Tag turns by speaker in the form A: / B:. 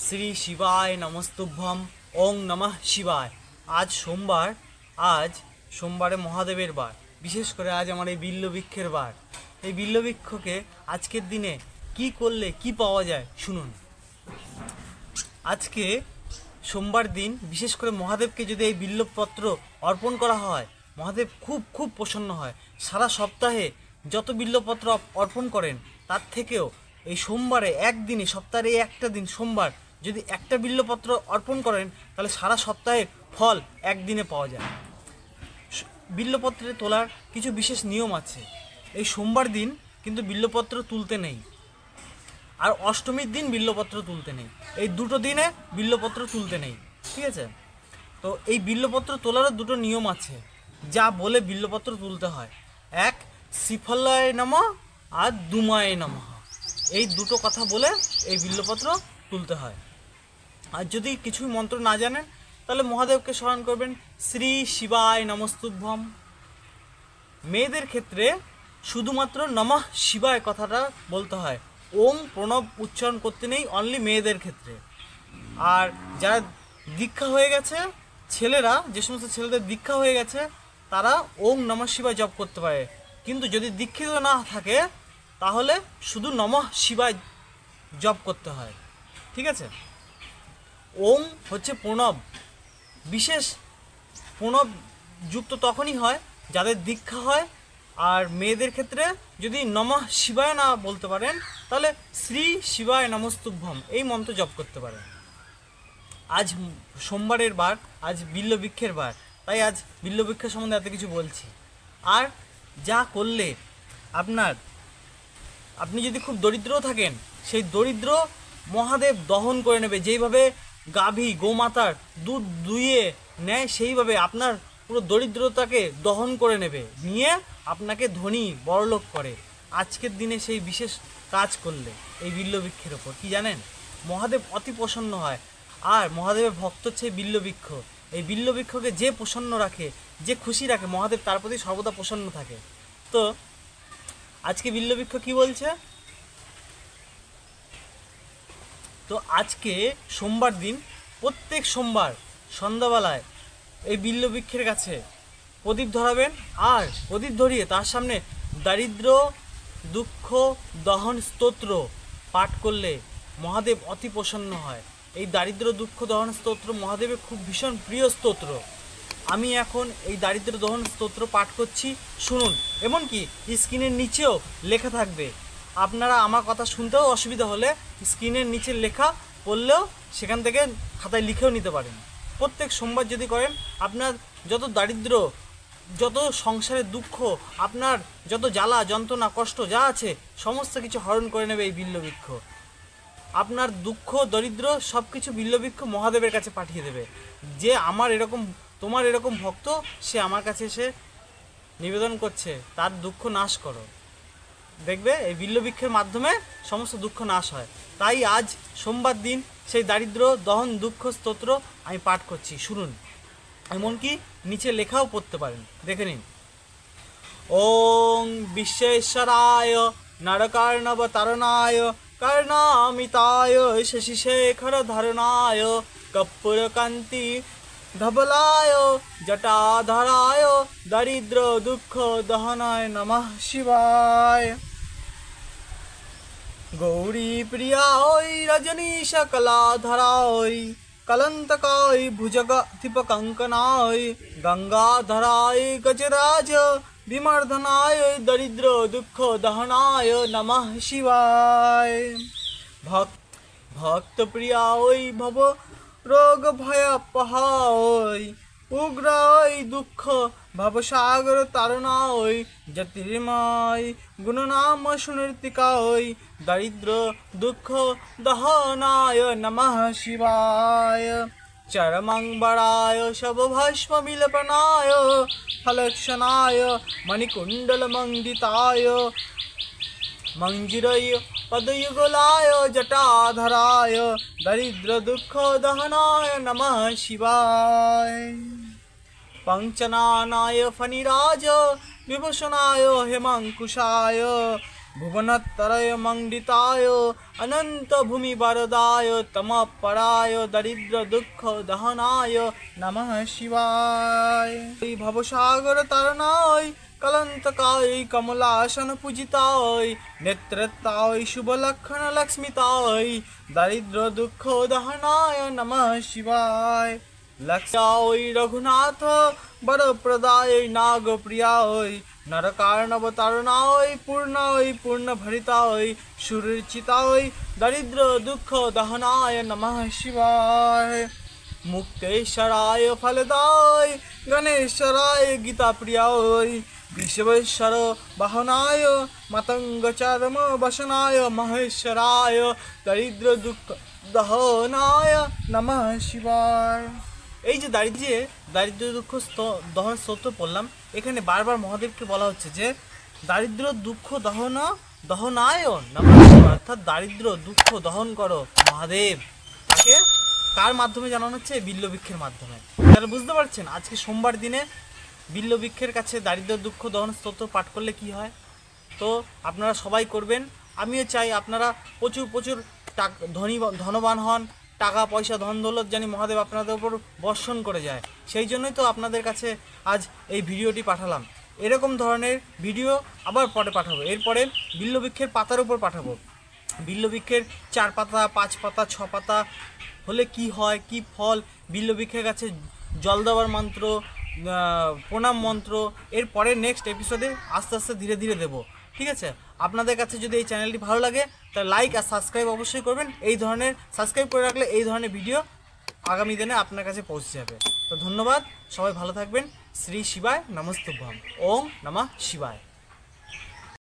A: শ্রী শিবায় নমস্তুভ্যম। ওং নমঃ শিবায়। আজ সোমবার, আজ সোমবারে মহাদেবের বার। বিশেষ করে আজ আমার এই বিল্লবৃক্ষের বার। এই বিল্লবৃক্ষকে আজকের দিনে কি করলে কি পাওয়া যায় শুনুন। আজকে সোমবার দিন বিশেষ করে মহাদেবকে যদি এই বিল্লপত্র অর্পণ করা হয়, মহাদেব খুব খুব প্রসন্ন হয়। সারা সপ্তাহে যত বিল্লপত্র অর্পণ করেন তার থেকেও এই সোমবারে একদিনে, সপ্তাহের এই একটা দিন সোমবার যদি একটা বিল্লপত্র অর্পণ করেন তাহলে সারা সপ্তাহের ফল একদিনে পাওয়া যায়। বিল্লপত্রে তোলার কিছু বিশেষ নিয়ম আছে। এই সোমবার দিন কিন্তু বিল্লপত্র তুলতে নেই, আর অষ্টমীর দিন বিল্লপত্র তুলতে নেই। এই দুটো দিনে বিল্লপত্র তুলতে নেই, ঠিক আছে? তো এই বিল্লপত্র তোলারও দুটো নিয়ম আছে যা বলে বিল্লপত্র তুলতে হয়। এক, শ্রীফলায় নমঃ, আর দুমায় নমঃ। এই দুটো কথা বলে এই বিল্লপত্র তুলতে হয়। আর যদি কিছুই মন্ত্র না জানেন তাহলে মহাদেবকে স্মরণ করবেন, শ্রী শিবায় নমস্তুভ্যম। মেয়েদের ক্ষেত্রে শুধুমাত্র নমঃ শিবায় কথাটা বলতে হয়, ওম প্রণব উচ্চারণ করতে নেই, অনলি মেয়েদের ক্ষেত্রে। আর যারা দীক্ষা হয়ে গেছে, ছেলেরা, যে সমস্ত ছেলেদের দীক্ষা হয়ে গেছে তারা ওম নমঃ শিবায় জপ করতে পারে। কিন্তু যদি দীক্ষিত না থাকে তাহলে শুধু নমঃ শিবায় জপ করতে হয়, ঠিক আছে? ওম হচ্ছে প্রণব। বিশেষ প্রণব যুক্ত তখনই হয় যাদের দীক্ষা হয়। আর মেয়েদের ক্ষেত্রে যদি নমঃ শিবায় না বলতে পারেন তাহলে শ্রী শিবায় নমস্তুভ্যম এই মন্ত্র জপ করতে পারেন। আজ সোমবারের বার, আজ বিল্লবৃক্ষের বার, তাই আজ বিল্লবৃক্ষের সম্বন্ধে এত কিছু বলছি। আর যা করলে আপনি যদি খুব দরিদ্রও থাকেন, সেই দরিদ্র মহাদেব দহন করে নেবে। যেইভাবে গাভী গোমাতার দুধ দুইয়ে নেয় সেইভাবে আপনার পুরো দরিদ্রতাকে দহন করে নেবে, নিয়ে আপনাকে ধনী বড়লোক করে। আজকের দিনে সেই বিশেষ কাজ করলে এই বিল্লবৃক্ষের ওপর কি জানেন, মহাদেব অতি প্রসন্ন হয়। আর মহাদেবের ভক্ত হচ্ছে বিল্লবৃক্ষ। এই বিল্লবৃক্ষকে যে প্রসন্ন রাখে, যে খুশি রাখে, মহাদেব তার প্রতি সর্বদা প্রসন্ন থাকে। তো আজকে বিল্লবৃক্ষ কি বলছে? তো আজকে সোমবার দিন, প্রত্যেক সোমবার সন্ধ্যাবেলায় এই বিল্লবৃক্ষের কাছে প্রদীপ ধরাবেন। আর প্রদীপ ধরিয়ে তার সামনে দারিদ্র দুঃখ দহন স্তোত্র পাঠ করলে মহাদেব অতি প্রসন্ন হয়। এই দারিদ্র দুঃখ দহন স্তোত্র মহাদেবের খুব ভীষণ প্রিয় স্তোত্র। আমি এখন এই দারিদ্র দহন স্তোত্র পাঠ করছি, শুনুন। এমনকি স্ক্রিনের নিচেও লেখা থাকবে। আপনারা আমার কথা শুনতেও অসুবিধা হলে স্ক্রিনের নিচে লেখা পড়লেও সেখান থেকে খাতায় লিখেও নিতে পারেন। প্রত্যেক সোমবার যদি করেন, আপনার যত দারিদ্র, যত সংসারের দুঃখ, আপনার যত জ্বালা যন্ত্রণা কষ্ট যা আছে সমস্ত কিছু হরণ করে নেবে এই বিল্লবৃক্ষ। আপনার দুঃখ দরিদ্র সব কিছু বিল্লবৃক্ষ মহাদেবের কাছে পাঠিয়ে দেবে। যে তোমার এরকম ভক্ত, সে আমার কাছে এসে নিবেদন করছে তার দুঃখ নাশ করো। দেখবে এই বিল্লবৃক্ষের মাধ্যমে সমস্ত দুঃখ নাশ হয়। তাই আজ সোমবার দিন সেই দারিদ্র দহন দুঃখ স্তোত্র আমি পাঠ করছি, শুনুন। এমনকি নিচে লেখাও পড়তে পারেন, দেখে নিন। ওং বিশ্বেশ্বরায় নরকার্ণবতারণায় कर्णामिताय शशिशेखर धरणाय कर्पूरकान्ति धवलाय जटाधराय दरिद्र दुःख दहनाय नमः शिवाय। गौरी प्रियाय रजनीश कलाधराय कलंतकाय भुजगधिपकंकनाय गंगाधराय गजराज विमर्दनाय दरिद्र दुःख दहनाय नमः शिवाय। भक्त प्रियाय भव रोग भयपहाय उग्राय दुःख भवसागर तारणाय ज्योतिर्मय गुणनाम सुनृतिकाय दरिद्र दुःख दहनाय नमः शिवाय। चरमंबराय शवभस्म विलपनाय फलक्षणाय मणिकुण्डलमण्डिताय मंजिरय पदयुगलाय जटाधराय दरिद्र दुःख दहनाय नमः शिवाय। पंचनानाय फणिराज विभूषणाय हेमंकुशाय भुवनत्रय मंडिताय अनंत भूमि वरदाय तमपराय दरिद्र दुख दहनाय नमः शिवाय। भवसागर तरणाय कलंतकाय कमलासन पूजिताय नेत्रताय शुभ लक्षण लक्ष्मिताय दरिद्र दुख दहनाय नमः शिवाय। लक्ष्याय रघुनाथ वरप्रदाय नागप्रियाय नरकार्णवतारणाय पूर्णाय पूर्णभरिताय सुरचिताय दरिद्र दुख दहनाय नमः शिवाय। मुक्तेश्वराय फलदाय गणेश्वराय गीताप्रियाय विश्वेश्वर वाहनाय मतंगचर्म वसनाय महेश्वराय दरिद्र दुख दहनाय नमः शिवाय। এই যে দারিদ্র দুঃখ দহন স্তোত্র পড়লাম, এখানে বারবার মহাদেবকে বলা হচ্ছে যে দারিদ্র দুঃখ দহনায় নমঃ শিবায়, অর্থাৎ দারিদ্র দুঃখ দহন করো মহাদেব। তাকে কার মাধ্যমে জানানো হচ্ছে? বিল্লবৃক্ষের মাধ্যমে। তাহলে বুঝতে পারছেন আজকে সোমবার দিনে বিল্লবৃক্ষের কাছে দারিদ্র দুঃখ দহন স্তোত্র পাঠ করলে কি হয়। তো আপনারা সবাই করবেন। আমিও চাই আপনারা প্রচুর প্রচুর ধনবান হন, টাকা পয়সা ধন দৌলত জানি মহাদেব আপনাদের উপর বর্ষণ করে যায়। সেই জন্যই তো আপনাদের কাছে আজ এই ভিডিওটি পাঠালাম। এরকম ধরনের ভিডিও আবার পরে পাঠাবো। এরপরে বিল্লবৃক্ষের পাতার উপর পাঠাবো। বিল্লবৃক্ষের 4 পাতা 5 পাতা 6 পাতা হলে কি হয়, কি ফল, বিল্লবৃক্ষের কাছে জল দেওয়ার মন্ত্র, প্রণাম মন্ত্র এরপরে নেক্সট এপিসোডে আস্তে আস্তে ধীরে ধীরে দেবো। ঠিক আছে, আপনাদের কাছে যদি এই চ্যানেলটি ভালো লাগে তাহলে লাইক আর সাবস্ক্রাইব অবশ্যই করবেন। এই ধরনের সাবস্ক্রাইব করে রাখলে এই ধরনের ভিডিও আগামী দিনে আপনার কাছে পৌঁছে যাবে। তো ধন্যবাদ, সবাই ভালো থাকবেন। শ্রী শিবায় নমস্তুভ্যম। ওম নমঃ শিবায়।